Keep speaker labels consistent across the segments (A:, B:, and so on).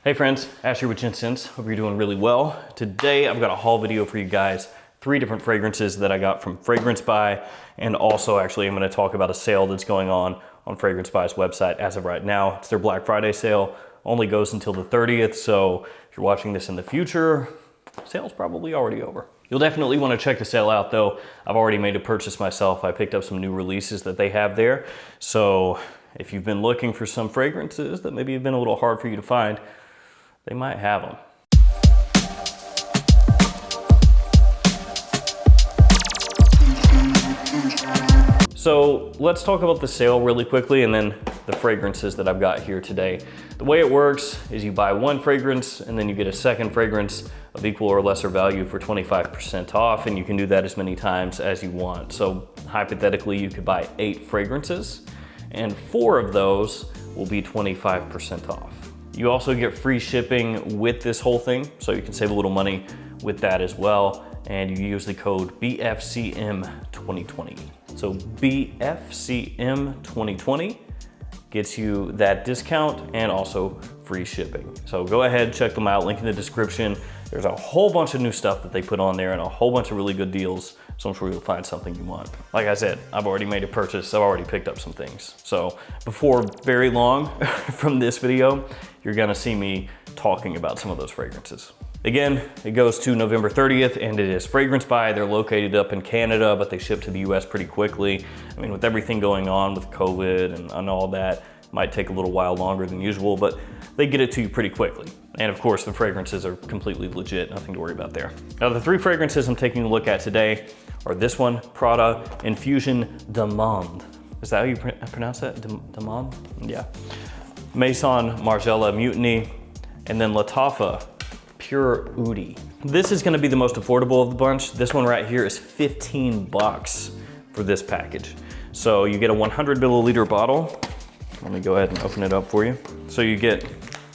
A: Hey friends, Ash here with Gents. Hope you're doing really well. Today I've got a haul video for you guys. 3 different fragrances that I got from Fragrance Buy, and also actually I'm going to talk about a sale that's going on Fragrance Buy's website as of right now. It's their Black Friday sale, only goes until the 30th, so if you're watching this in the future, sale's probably already over. You'll definitely want to check the sale out though. I've already made a purchase myself. I picked up some new releases that they have there, so if you've been looking for some fragrances that maybe have been a little hard for you to find, they might have them. So let's talk about the sale really quickly and then the fragrances that I've got here today. The way it works is you buy one fragrance and then you get a second fragrance of equal or lesser value for 25% off, and you can do that as many times as you want. So hypothetically, you could buy 8 fragrances and 4 of those will be 25% off. You also get free shipping with this whole thing, so you can save a little money with that as well. And you use the code BFCM2020. So BFCM2020 gets you that discount and also free shipping. So go ahead, check them out, link in the description. There's a whole bunch of new stuff that they put on there and a whole bunch of really good deals. So I'm sure you'll find something you want. Like I said, I've already made a purchase. I've already picked up some things. So before very long from this video, you're gonna see me talking about some of those fragrances. Again, it goes to November 30th and it is Fragrance Buy. They're located up in Canada, but they ship to the US pretty quickly. I mean, with everything going on with COVID and all that, it might take a little while longer than usual, but they get it to you pretty quickly. And of course, the fragrances are completely legit, nothing to worry about there. Now, the 3 fragrances I'm taking a look at today are this one, Prada Infusion Demande. Is that how you pronounce that? Demande? Yeah. Maison Margiela Mutiny, and then Lattafa Pure Oudi. This is gonna be the most affordable of the bunch. This one right here is 15 bucks for this package. So you get a 100 milliliter bottle. Let me go ahead and open it up for you. So you get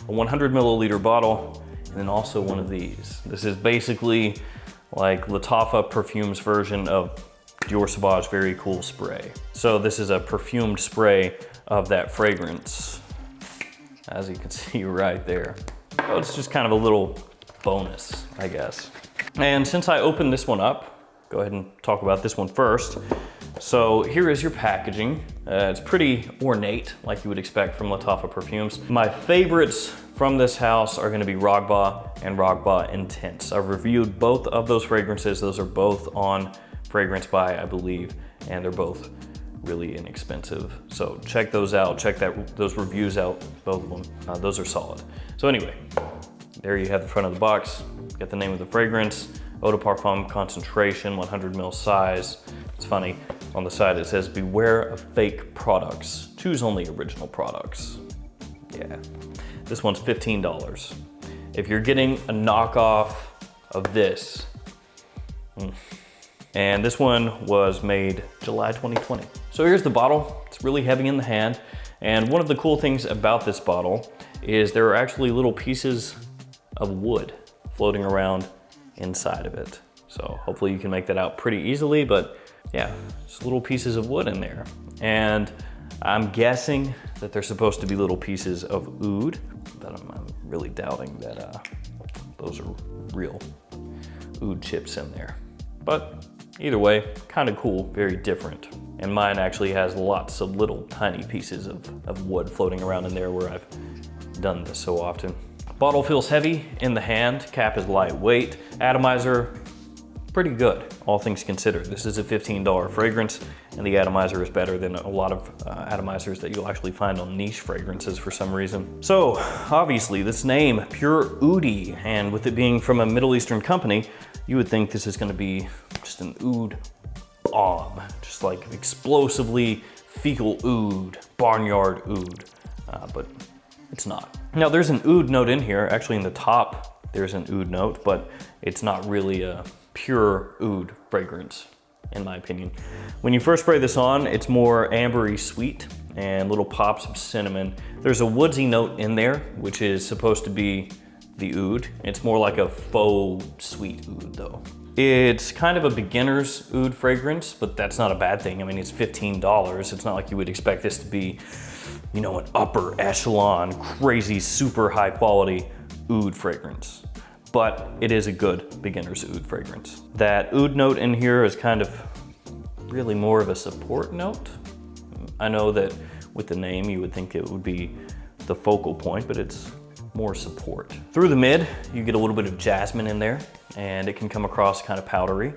A: a 100 milliliter bottle and then also one of these. This is basically like Lattafa Perfume's version of Dior Sauvage Very Cool Spray. So this is a perfumed spray of that fragrance, as you can see right there. So it's just kind of a little bonus, I guess. And since I opened this one up, go ahead and talk about this one first. So here is your packaging. It's pretty ornate, like you would expect from Lattafa Perfumes. My favorites from this house are gonna be Ragba and Ragba Intense. I've reviewed both of those fragrances. Those are both on Fragrance Buy, I believe, and they're both really inexpensive. So check those out, check those reviews out, both of them. Those are solid. So anyway, there you have the front of the box. Got the name of the fragrance, Eau de Parfum concentration, 100 ml size. It's funny, on the side it says, beware of fake products. Choose only original products. Yeah, this one's $15. If you're getting a knockoff of this, and this one was made July 2020. So here's the bottle. It's really heavy in the hand. And one of the cool things about this bottle is there are actually little pieces of wood floating around inside of it. So hopefully you can make that out pretty easily, but yeah, just little pieces of wood in there. And I'm guessing that they're supposed to be little pieces of oud, but I'm really doubting that those are real oud chips in there. But either way, kind of cool, very different. And mine actually has lots of little tiny pieces of wood floating around in there where I've done this so often. Bottle feels heavy in the hand, cap is lightweight. Atomizer, pretty good, all things considered. This is a $15 fragrance, and the atomizer is better than a lot of atomizers that you'll actually find on niche fragrances for some reason. So, obviously, this name, Pure Oudi, and with it being from a Middle Eastern company, you would think this is gonna be just an oud bomb, just like explosively fecal oud, barnyard oud, but it's not. Now there's an oud note in here, actually in the top there's an oud note, but it's not really a pure oud fragrance, in my opinion. When you first spray this on, it's more ambery sweet and little pops of cinnamon. There's a woodsy note in there, which is supposed to be the oud. It's more like a faux sweet oud though. It's kind of a beginner's oud fragrance, but that's not a bad thing. I mean, it's $15. It's not like you would expect this to be, you know, an upper echelon, crazy, super high quality oud fragrance, but it is a good beginner's oud fragrance. That oud note in here is kind of really more of a support note. I know that with the name you would think it would be the focal point, but it's more support. Through the mid, you get a little bit of jasmine in there, and it can come across kind of powdery.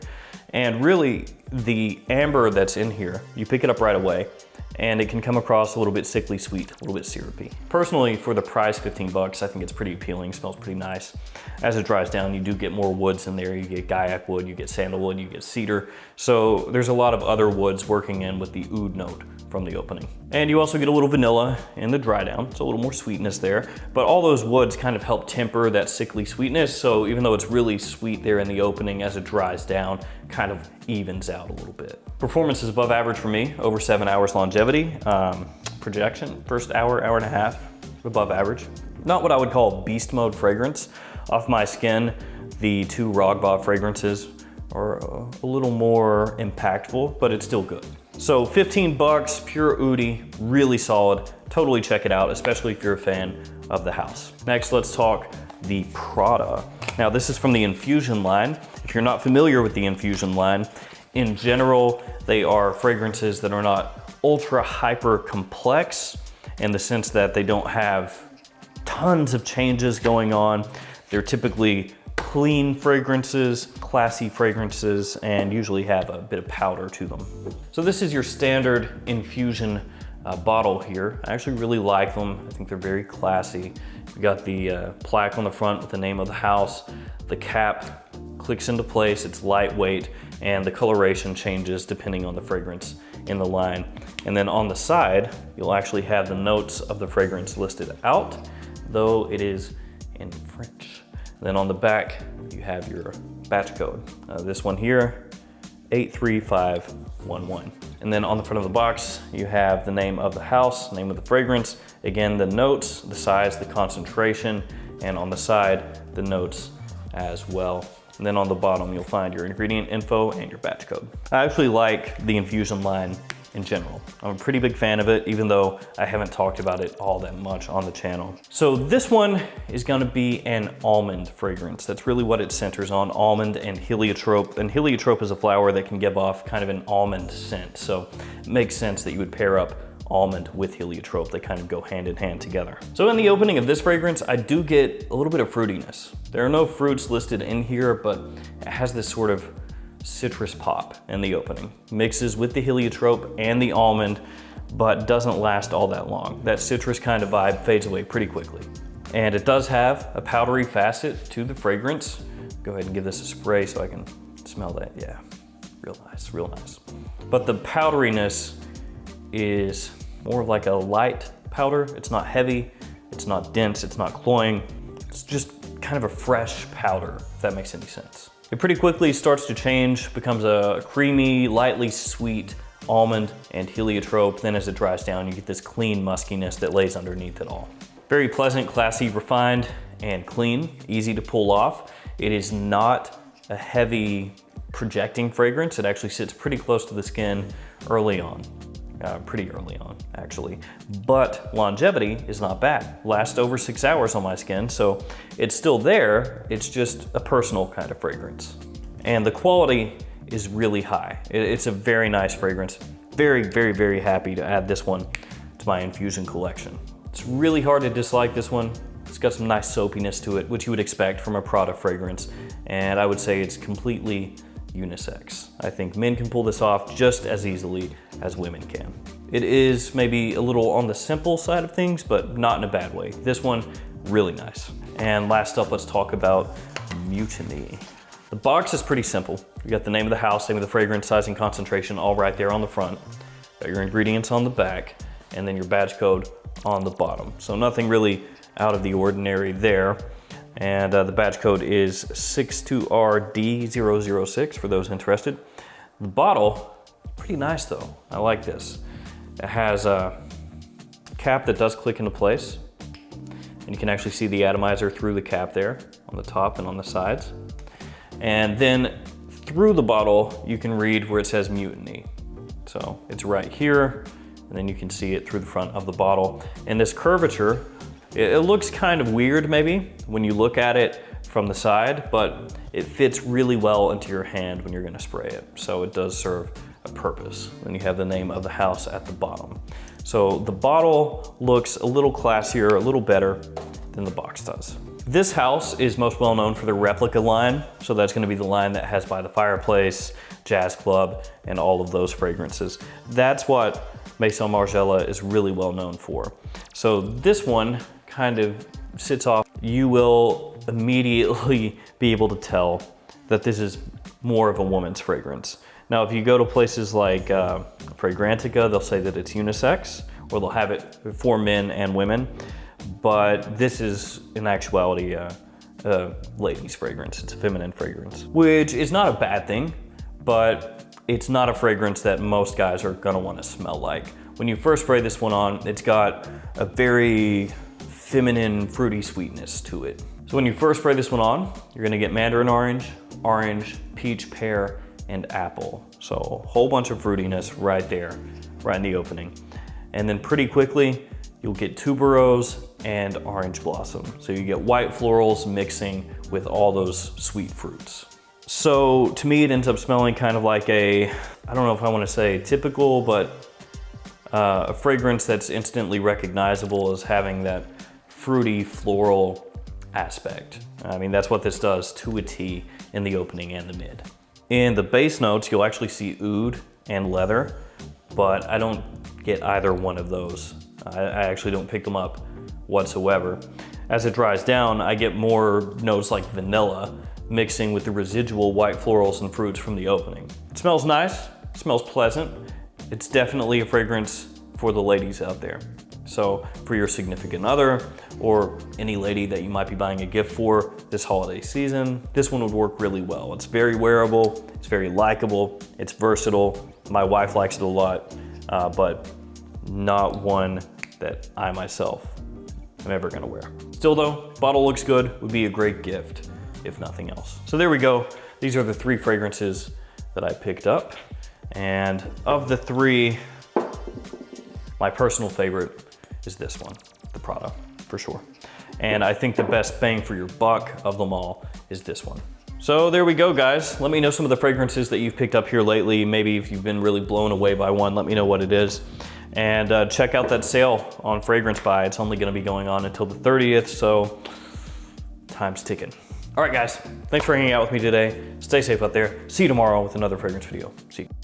A: And really, the amber that's in here, you pick it up right away, and it can come across a little bit sickly sweet, a little bit syrupy. Personally, for the price, 15 bucks, I think it's pretty appealing, smells pretty nice. As it dries down, you do get more woods in there. You get guaiac wood, you get sandalwood, you get cedar. So there's a lot of other woods working in with the oud note from the opening. And you also get a little vanilla in the dry down, so a little more sweetness there. But all those woods kind of help temper that sickly sweetness, so even though it's really sweet there in the opening, as it dries down, kind of evens out a little bit. Performance is above average for me, over 7 hours longevity. Projection, first hour, hour and a half, above average. Not what I would call beast mode fragrance. Off my skin, the two Rogba fragrances are a little more impactful, but it's still good. So 15 bucks, pure oudi, really solid. Totally check it out, especially if you're a fan of the house. Next, let's talk the Prada. Now, this is from the Infusion line. If you're not familiar with the Infusion line, in general, they are fragrances that are not ultra hyper complex in the sense that they don't have tons of changes going on. They're typically clean fragrances, classy fragrances, and usually have a bit of powder to them. So this is your standard Infusion bottle here. I actually really like them. I think they're very classy. You got the plaque on the front with the name of the house. The cap clicks into place, it's lightweight, and the coloration changes depending on the fragrance in the line. And then on the side, you'll actually have the notes of the fragrance listed out, though it is in French. Then on the back, you have your batch code. This one here, 83511. And then on the front of the box, you have the name of the house, name of the fragrance, again, the notes, the size, the concentration, and on the side, the notes as well. And then on the bottom, you'll find your ingredient info and your batch code. I actually like the Infusion line in general. I'm a pretty big fan of it, even though I haven't talked about it all that much on the channel. So this one is gonna be an almond fragrance. That's really what it centers on, almond and heliotrope. And heliotrope is a flower that can give off kind of an almond scent. So it makes sense that you would pair up almond with heliotrope. They kind of go hand in hand together. So in the opening of this fragrance, I do get a little bit of fruitiness. There are no fruits listed in here, but it has this sort of citrus pop in the opening. Mixes with the heliotrope and the almond, but doesn't last all that long. That citrus kind of vibe fades away pretty quickly. And it does have a powdery facet to the fragrance. Go ahead and give this a spray so I can smell that. Yeah, real nice, real nice. But the powderiness is more of like a light powder. It's not heavy, it's not dense, it's not cloying. It's just kind of a fresh powder, if that makes any sense. It pretty quickly starts to change, becomes a creamy, lightly sweet almond and heliotrope. Then as it dries down, you get this clean muskiness that lays underneath it all. Very pleasant, classy, refined, and clean, easy to pull off. It is not a heavy projecting fragrance. It actually sits pretty close to the skin early on. Pretty early on, actually. But longevity is not bad. Lasts over 6 hours on my skin, so it's still there. It's just a personal kind of fragrance. And the quality is really high. It's a very nice fragrance. Very, very, very happy to add this one to my Infusion collection. It's really hard to dislike this one. It's got some nice soapiness to it, which you would expect from a Prada fragrance. And I would say it's completely unisex. I think men can pull this off just as easily as women can. It is maybe a little on the simple side of things, but not in a bad way. This one, really nice. And last up, let's talk about Mutiny. The box is pretty simple. You got the name of the house, name of the fragrance, size and concentration, all right there on the front. Got your ingredients on the back, and then your batch code on the bottom. So nothing really out of the ordinary there. And the batch code is 62RD006 for those interested. The bottle, pretty nice though. I like this. It has a cap that does click into place. And you can actually see the atomizer through the cap there on the top and on the sides. And then through the bottle, you can read where it says Mutiny. So it's right here, and then you can see it through the front of the bottle. And this curvature It looks kind of weird maybe when you look at it from the side, but it fits really well into your hand when you're gonna spray it. So it does serve a purpose. Then you have the name of the house at the bottom. So the bottle looks a little classier, a little better than the box does. This house is most well known for the replica line. So that's gonna be the line that has By the Fireplace, Jazz Club, and all of those fragrances. That's what Maison Margiela is really well known for. So this one kind of sits off. You will immediately be able to tell that this is more of a woman's fragrance. Now, if you go to places like Fragrantica, they'll say that it's unisex, or they'll have it for men and women. But this is, in actuality, a ladies' fragrance. It's a feminine fragrance, which is not a bad thing, but it's not a fragrance that most guys are gonna wanna smell like. When you first spray this one on, it's got a very feminine, fruity sweetness to it. So when you first spray this one on, you're gonna get mandarin orange, orange, peach, pear, and apple. So a whole bunch of fruitiness right there, right in the opening. And then pretty quickly, you'll get tuberose and orange blossom. So you get white florals mixing with all those sweet fruits. So to me, it ends up smelling kind of like I don't know if I wanna say typical, but a fragrance that's instantly recognizable as having that fruity floral aspect. I mean, that's what this does to a T in the opening and the mid. In the base notes, you'll actually see oud and leather, but I don't get either one of those. I actually don't pick them up whatsoever. As it dries down, I get more notes like vanilla mixing with the residual white florals and fruits from the opening. It smells nice, it smells pleasant. It's definitely a fragrance for the ladies out there. So for your significant other or any lady that you might be buying a gift for this holiday season, this one would work really well. It's very wearable, it's very likable, it's versatile. My wife likes it a lot, but not one that I myself am ever gonna wear. Still though, bottle looks good, would be a great gift, if nothing else. So there we go. These are the 3 fragrances that I picked up. And of the 3, my personal favorite is this one, the Prada, for sure. And I think the best bang for your buck of them all is this one. So there we go, guys. Let me know some of the fragrances that you've picked up here lately. Maybe if you've been really blown away by one, let me know what it is. And check out that sale on Fragrance Buy. It's only gonna be going on until the 30th, so time's ticking. All right, guys, thanks for hanging out with me today. Stay safe out there. See you tomorrow with another fragrance video. See you.